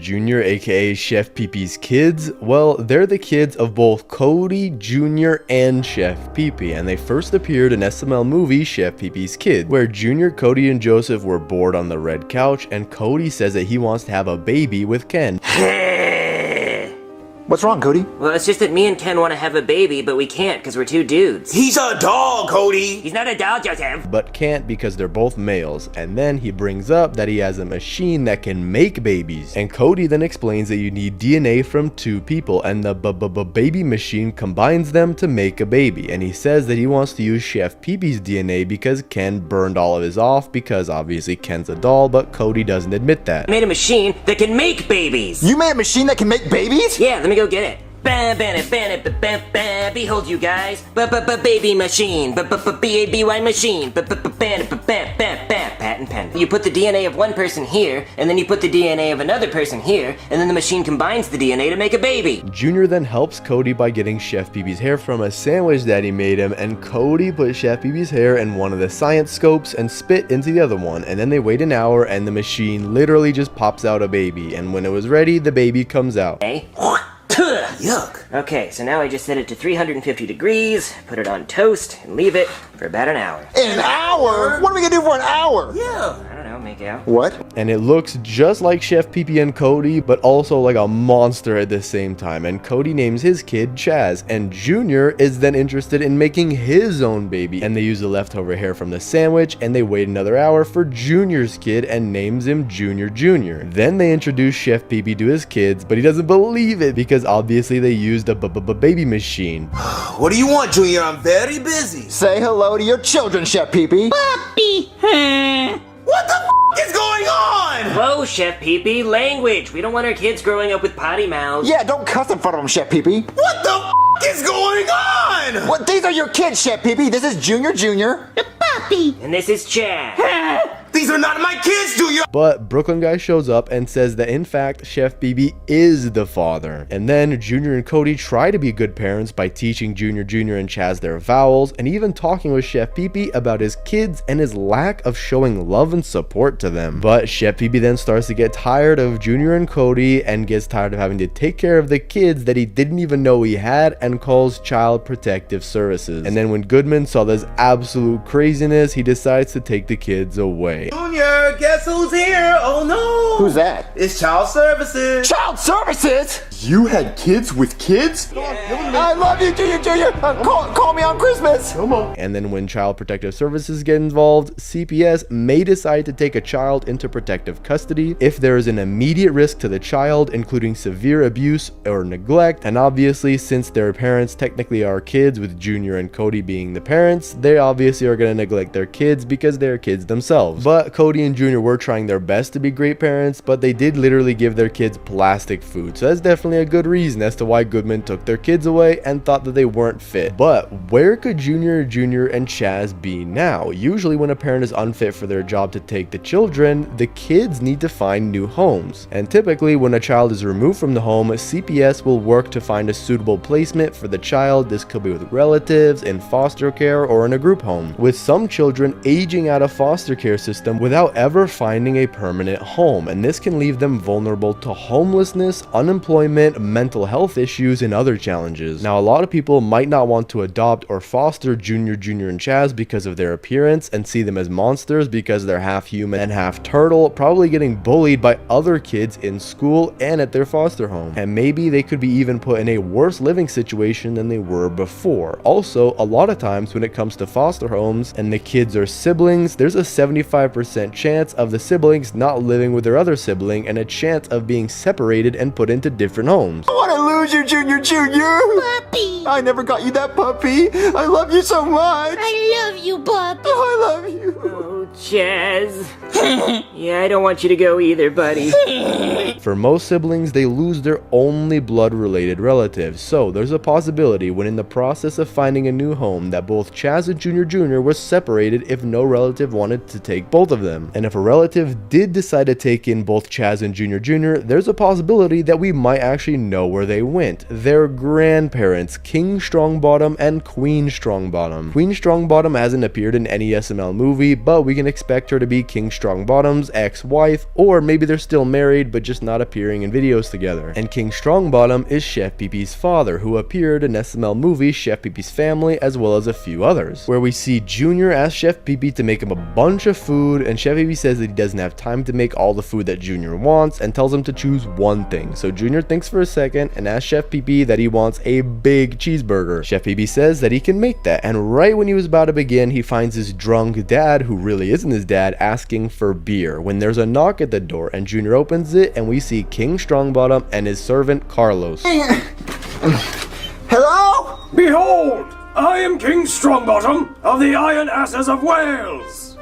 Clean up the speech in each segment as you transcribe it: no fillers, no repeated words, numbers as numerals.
Junior, aka Chef Pee Pee's kids, well, they're the kids of both Cody, Junior, and Chef Pee Pee, and they first appeared in SML movie Chef Pee Pee's Kids, where Junior, Cody, and Joseph were bored on the red couch, and Cody says that he wants to have a baby with Ken. What's wrong, Cody? Well, it's just that me and Ken want to have a baby, but we can't because we're two dudes. He's a dog, Cody! He's not a dog, Joseph! But can't because they're both males, and then he brings up that he has a machine that can make babies, and Cody then explains that you need DNA from two people, and the baby machine combines them to make a baby, and he says that he wants to use Chef Pee Pee's DNA because Ken burned all of his off because obviously Ken's a doll, but Cody doesn't admit that. I made a machine that can make babies! You made a machine that can make babies? Yeah, let me go get it. Behold you guys, baby machine, B-A-B-Y machine, patent pen. You put the DNA of one person here, and then you put the DNA of another person here, and then the machine combines the DNA to make a baby. Junior then helps Cody by getting Chef Pee Pee's hair from a sandwich that he made him, and Cody put Chef Pee Pee's hair in one of the science scopes and spit into the other one, and then they wait an hour and the machine literally just pops out a baby, and when it was ready, the baby comes out. Hey? Yuck. Okay, so now I just set it to 350 degrees, put it on toast, and leave it for about an hour. An hour? What are we gonna do for an hour? Yeah. I don't know, make out. What? And it looks just like Chef Pee Pee and Cody, but also like a monster at the same time. And Cody names his kid Chaz, and Junior is then interested in making his own baby. And they use the leftover hair from the sandwich, and they wait another hour for Junior's kid and names him Junior Jr. Then they introduce Chef Pee Pee to his kids, but he doesn't believe it because obviously they used a baby machine. What do you want, Junior? I'm very busy. Say hello to your children, Chef Pee Pee. What the is going on? Whoa, Chef Pee Pee, language! We don't want our kids growing up with potty mouths. Yeah, don't cuss in front of them, Chef Pee Pee. What the is going on? What? These are your kids, Chef Pee Pee. This is Junior Jr. And this is Chad. These are not my kids, Junior! But Brooklyn Guy shows up and says that in fact Chef Pee Pee is the father. And then Junior and Cody try to be good parents by teaching Junior Jr. and Chaz their vowels, and even talking with Chef Pee Pee about his kids and his lack of showing love and support to them. But Chef Pee Pee then starts to get tired of Junior and Cody and gets tired of having to take care of the kids that he didn't even know he had, and calls Child Protective Services. And then when Goodman saw this absolute craziness, he decides to take the kids away. Junior, guess who's here? Oh no! Who's that? It's Child Services. Child Services? You had kids with kids? I love you, Junior Jr. Call me on Christmas. Come on. And then when Child Protective Services get involved, CPS may decide to take a child into protective custody if there is an immediate risk to the child, including severe abuse or neglect. And obviously, since their parents technically are kids, with Junior and Cody being the parents, they obviously are going to neglect their kids because they're kids themselves. But Cody and Junior were trying their best to be great parents, but they did literally give their kids plastic food. So that's definitely a good reason as to why Goodman took their kids away and thought that they weren't fit. But where could Junior, and Chaz be now? Usually when a parent is unfit for their job to take the children, the kids need to find new homes. And typically when a child is removed from the home, CPS will work to find a suitable placement for the child. This could be with relatives, in foster care, or in a group home, with some children aging out of foster care system without ever finding a permanent home, and this can leave them vulnerable to homelessness, unemployment, mental health issues, and other challenges. Now, a lot of people might not want to adopt or foster Junior, and Chaz because of their appearance and see them as monsters because they're half human and half turtle, probably getting bullied by other kids in school and at their foster home, and maybe they could be even put in a worse living situation than they were before. Also, a lot of times when it comes to foster homes and the kids are siblings, there's a 75% chance of the siblings not living with their other sibling and a chance of being separated and put into different homes. I want to lose you, Junior Jr. Puppy! I never got you that puppy. I love you so much. I love you, puppy! I love you. Oh, Chaz. Yeah, I don't want you to go either, buddy. For most siblings, they lose their only blood-related relatives, so there's a possibility when in the process of finding a new home that both Chaz and Junior Jr. were separated if no relative wanted to take both of them. And if a relative did decide to take in both Chaz and Junior Jr., there's a possibility that we might actually know where they went. Their grandparents, King Strongbottom and Queen Strongbottom. Queen Strongbottom hasn't appeared in any SML movie, but we can can expect her to be King Strongbottom's ex-wife, or maybe they're still married but just not appearing in videos together. And King Strongbottom is Chef Pee Pee's father, who appeared in SML movie Chef Pee Pee's Family, as well as a few others, where we see Junior ask Chef Pee Pee to make him a bunch of food, and Chef Pee Pee says that he doesn't have time to make all the food that Junior wants and tells him to choose one thing. So Junior thinks for a second and asks Chef Pee Pee that he wants a big cheeseburger. Chef Pee Pee says that he can make that, and right when he was about to begin, he finds his drunk dad, who really isn't his dad, asking for beer, when there's a knock at the door and Junior opens it and we see King Strongbottom and his servant Carlos. Hello? Behold, I am King Strongbottom of the Iron Asses of Wales.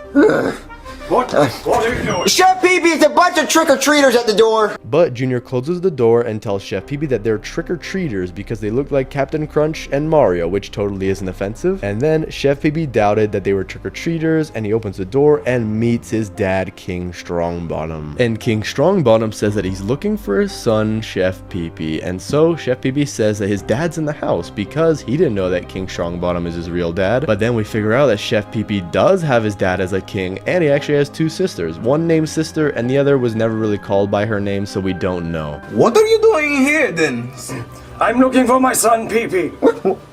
What are you doing? Chef Pee Pee, it's a bunch of trick-or-treaters at the door. But Junior closes the door and tells Chef Pee Pee that they're trick-or-treaters because they look like Captain Crunch and Mario, which totally isn't offensive. And then Chef Pee Pee doubted that they were trick-or-treaters, and he opens the door and meets his dad, King Strongbottom. And King Strongbottom says that he's looking for his son, Chef Pee Pee. And so Chef Pee Pee says that his dad's in the house because he didn't know that King Strongbottom is his real dad. But then we figure out that Chef Pee Pee does have his dad as a king, and he actually has two sisters, one named Sister and the other was never really called by her name, so we don't know. What are you doing here then? I'm looking for my son, Pee Pee.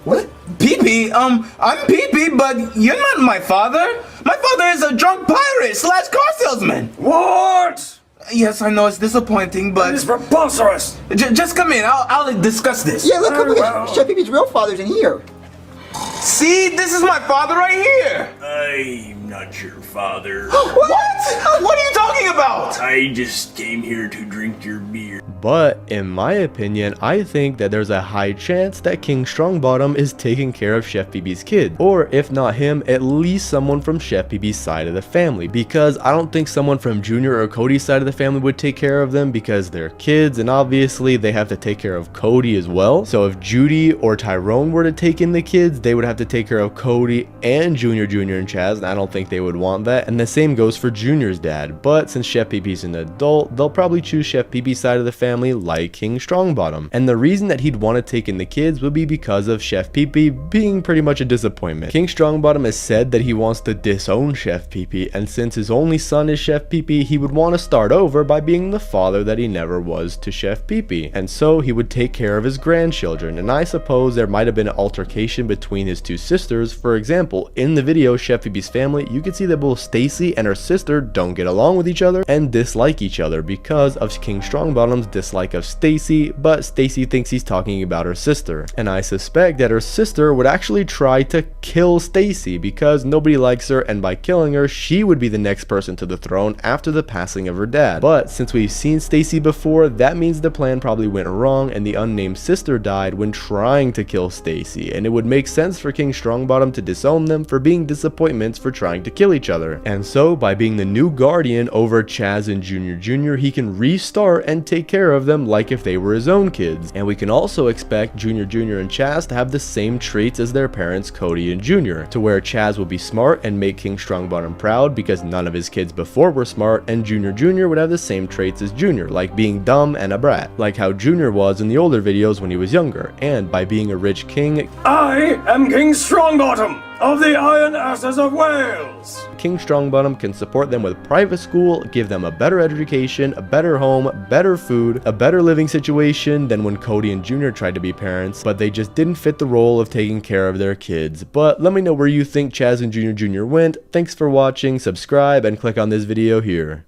What? Pee Pee? I'm Pee Pee, but you're not my father. My father is a drunk pirate / car salesman. What? Yes, I know it's disappointing, but That is preposterous. just come in. I'll discuss this. Yeah, look well. at Chef Pee Pee's real father's in here. See, this is my father right here. I'm not your father. What? What are you talking about? I just came here to drink your beer. But in my opinion, I think that there's a high chance that King Strongbottom is taking care of Chef Pee Pee's kid, or if not him, at least someone from Chef Pee Pee's side of the family, because I don't think someone from Junior or Cody's side of the family would take care of them because they're kids, and obviously they have to take care of Cody as well. So if Judy or Tyrone were to take in the kids, they would have to take care of Cody and Junior, and Chaz, and I don't think they would want that. And the same goes for Junior's dad. But since Chef Pee Pee's an adult, they'll probably choose Chef Pee Pee's side of the family, like King Strongbottom. And the reason that he'd want to take in the kids would be because of Chef Pee Pee being pretty much a disappointment. King Strongbottom has said that he wants to disown Chef Pee Pee, and since his only son is Chef Pee Pee, he would want to start over by being the father that he never was to Chef Pee Pee. And so he would take care of his grandchildren. And I suppose there might have been an altercation between his two sisters. For example, in the video Chef Pee Pee's Family, you can see that both Stacy and her sister don't get along with each other and dislike each other because of King Strongbottom's dislike of Stacy, but Stacy thinks he's talking about her sister. And I suspect that her sister would actually try to kill Stacy because nobody likes her, and by killing her, she would be the next person to the throne after the passing of her dad. But since we've seen Stacy before, that means the plan probably went wrong and the unnamed sister died when trying to kill Stacy, and it would make sense for King Strongbottom to disown them for being disappointments for trying to kill each other. And so by being the new guardian over Chaz and Junior, he can restart and take care of them like if they were his own kids. And we can also expect Junior and Chaz to have the same traits as their parents Cody and Junior, to where Chaz will be smart and make King Strongbottom proud because none of his kids before were smart, and Junior would have the same traits as Junior, like being dumb and a brat, like how Junior was in the older videos when he was younger. And by being a rich king, I am King Strongbottom of the Iron Asses of Wales. King Strongbottom can support them with private school, give them a better education, a better home, better food, a better living situation than when Cody and Junior tried to be parents, but they just didn't fit the role of taking care of their kids. But let me know where you think Chaz and Junior went. Thanks for watching, subscribe, and click on this video here.